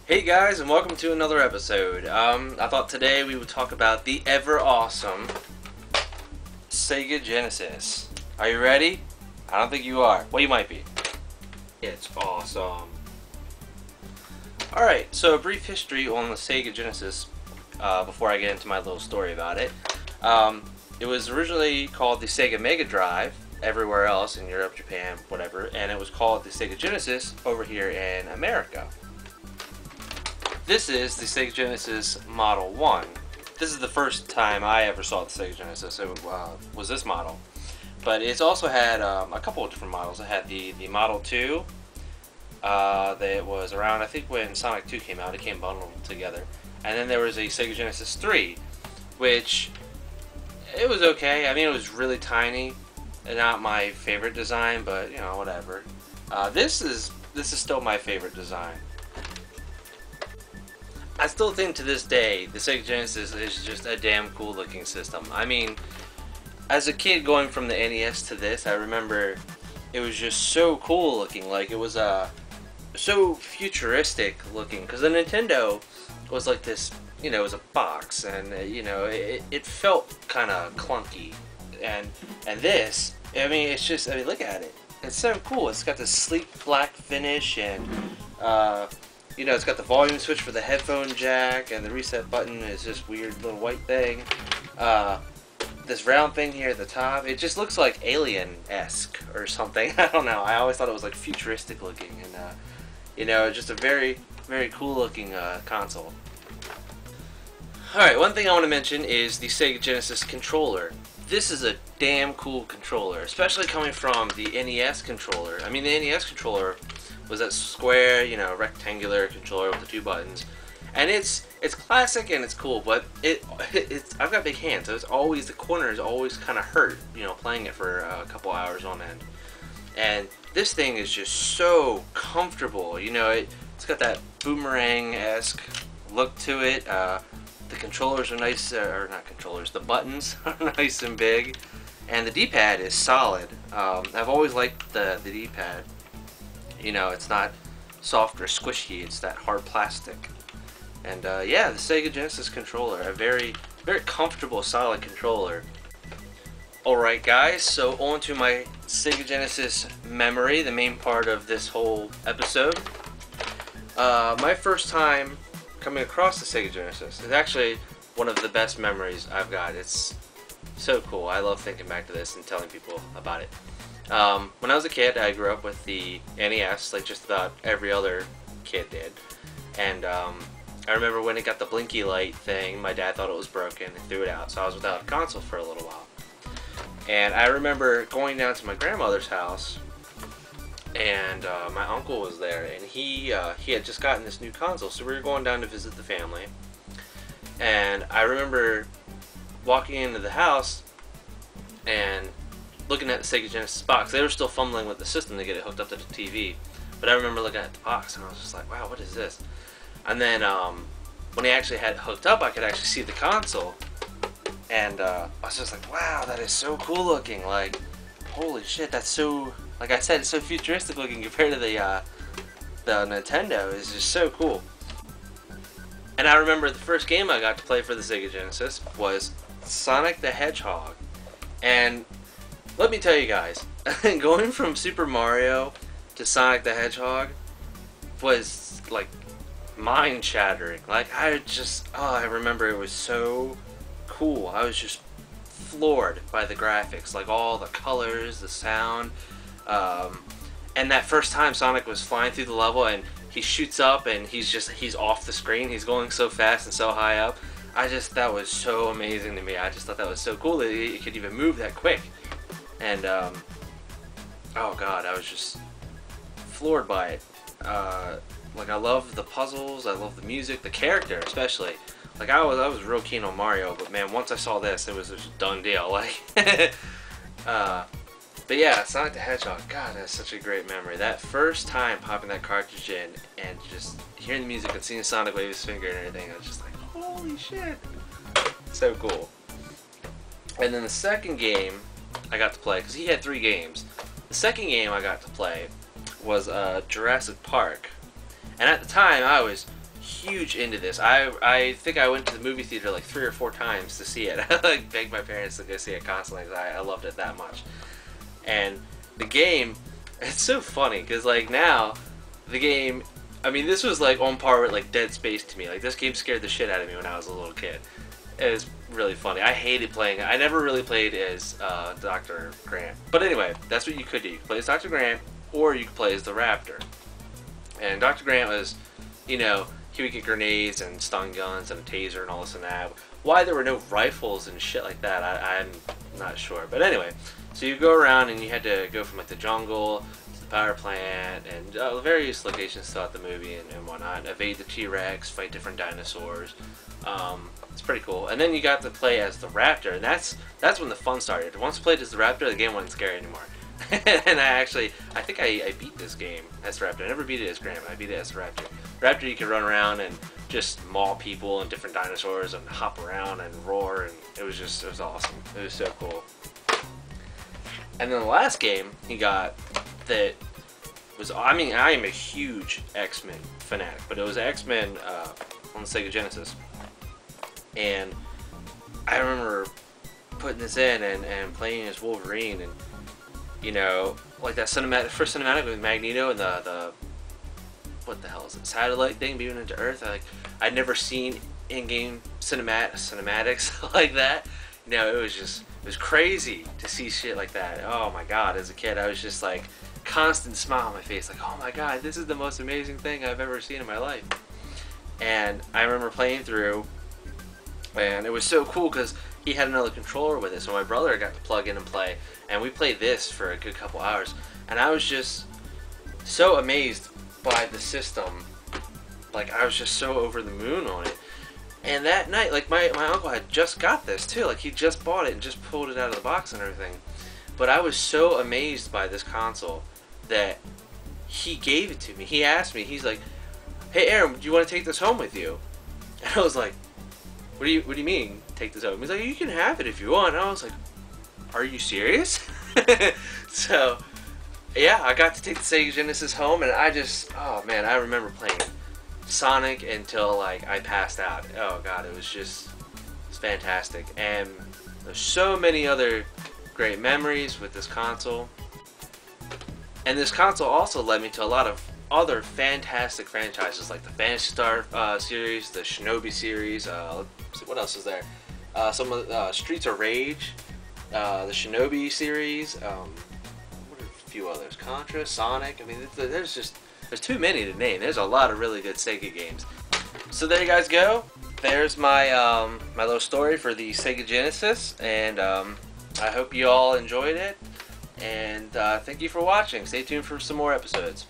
Hey guys, and welcome to another episode. I thought today we would talk about the ever awesome Sega Genesis. Are you ready? I don't think you are. Well, you might be. It's awesome. Alright, so a brief history on the Sega Genesis before I get into my little story about it. It was originally called the Sega Mega Drive everywhere else in Europe, Japan, whatever, and it was called the Sega Genesis over here in America. This is the Sega Genesis Model 1. This is the first time I ever saw the Sega Genesis. It was this model. But it's also had a couple of different models. It had the Model 2 that was around, I think, when Sonic 2 came out. It came bundled together. And then there was a Sega Genesis 3, which, it was okay. I mean, it was really tiny. Not my favorite design, but, you know, whatever. This is still my favorite design. I still think to this day the Sega Genesis is just a damn cool looking system. I mean, as a kid going from the NES to this, I remember it was just so cool looking. Like, it was so futuristic looking, because the Nintendo was like this, you know, it was a box, and you know, it felt kind of clunky. And this, I mean, it's just, I mean, look at it. It's so cool. It's got this sleek black finish, and you know, it's got the volume switch for the headphone jack, and the reset button is this weird little white thing. This round thing here at the top, it just looks like Alien-esque or something. I don't know. I always thought it was like futuristic looking, and you know, just a very, very cool looking console. Alright, one thing I want to mention is the Sega Genesis controller. This is a damn cool controller, especially coming from the NES controller. I mean, the NES controller was that square, you know, rectangular controller with the two buttons, and it's classic and it's cool, but it's I've got big hands, so it's always, the corners always kind of hurt, you know, playing it for a couple hours on end. And this thing is just so comfortable, you know. It's got that boomerang-esque look to it. The controllers are nice, or not controllers, the buttons are nice and big, and the D-pad is solid. I've always liked the D-pad. You know, it's not soft or squishy, it's that hard plastic. And yeah, the Sega Genesis controller, a very, very comfortable, solid controller. Alright guys, so on to my Sega Genesis memory, the main part of this whole episode. My first time coming across the Sega Genesis is actually one of the best memories I've got. It's so cool. I love thinking back to this and telling people about it. When I was a kid, I grew up with the NES, like just about every other kid did. And I remember when it got the blinky light thing, my dad thought it was broken and threw it out, so I was without a console for a little while. And I remember going down to my grandmother's house, and my uncle was there, and he had just gotten this new console, so we were going down to visit the family. And I remember walking into the house and looking at the Sega Genesis box. They were still fumbling with the system to get it hooked up to the TV, but I remember looking at the box and I was just like, wow, what is this? And then when he actually had it hooked up, I could actually see the console, and I was just like, wow, that is so cool looking. Like, holy shit, that's so, like I said, it's so futuristic looking compared to the Nintendo. It's just so cool. And I remember the first game I got to play for the Sega Genesis was Sonic the Hedgehog. And let me tell you guys, going from Super Mario to Sonic the Hedgehog was like mind-shattering. Like, I remember it was so cool. I was just floored by the graphics, like all the colors, the sound, and that first time Sonic was flying through the level and he shoots up and he's off the screen. He's going so fast and so high up. That was so amazing to me. I just thought that was so cool that he could even move that quick. And oh god, I was just floored by it. Like, I love the puzzles, I love the music, the character especially. Like, I was real keen on Mario, but man, once I saw this, it was just a done deal. Like, but yeah, Sonic the Hedgehog, god, that's such a great memory. That first time popping that cartridge in and just hearing the music and seeing Sonic wave his finger and everything, I was just like, holy shit, so cool. And then the second game I got to play, because he had 3 games. The second game I got to play was Jurassic Park. And at the time, I was huge into this. I think I went to the movie theater like 3 or 4 times to see it. I like begged my parents to go see it constantly because I loved it that much. And the game, it's so funny because like now the game, I mean, this was like on par with like Dead Space to me. Like this game scared the shit out of me when I was a little kid. It was really funny. I hated playing it. I never really played as Dr. Grant. But anyway, that's what you could do. You could play as Dr. Grant, or you could play as the Raptor. And Dr. Grant was, you know, he would get grenades and stun guns and a taser and all this and that. Why there were no rifles and shit like that, I'm not sure. But anyway, so you go around and you had to go from like the jungle to the power plant and various locations throughout the movie and whatnot. Evade the T-Rex, fight different dinosaurs. It's pretty cool. And then you got to play as the Raptor, and that's when the fun started. Once played as the Raptor, the game wasn't scary anymore. And I think I beat this game as the Raptor. I never beat it as Grant, but I beat it as the Raptor. Raptor, you could run around and just maul people and different dinosaurs and hop around and roar, and it was awesome. It was so cool. And then the last game he got that was, I mean, I am a huge X-Men fanatic, but it was X-Men on the Sega Genesis. And I remember putting this in and playing as Wolverine, and you know, like that first cinematic with Magneto and the what the hell is it, satellite thing beaming into Earth. I'd never seen in-game cinematics like that. You know, it was crazy to see shit like that. Oh my god, as a kid I was just like constant smile on my face, like, oh my god, this is the most amazing thing I've ever seen in my life. And I remember playing through, and it was so cool because he had another controller with it, so my brother got to plug in and play, and we played this for a good couple hours, and I was just so amazed by the system. Like, I was just so over the moon on it. And that night, like, my uncle had just got this too, like he just bought it and just pulled it out of the box and everything. But I was so amazed by this console that he gave it to me. He asked me, he's like, hey Aaron, do you want to take this home with you? And I was like, what do you mean take this home? He's like, you can have it if you want. And I was like, are you serious? So yeah, I got to take the Sega Genesis home, and I just, oh man, I remember playing Sonic until like I passed out. Oh god, it's fantastic. And there's so many other great memories with this console. And this console also led me to a lot of other fantastic franchises like the Phantasy Star series, the Shinobi series, let's see, what else is there? Some of Streets of Rage, the Shinobi series, what are a few others? Contra, Sonic. I mean, there's too many to name. There's a lot of really good Sega games. So there you guys go. There's my my little story for the Sega Genesis, and I hope you all enjoyed it. And thank you for watching. Stay tuned for some more episodes.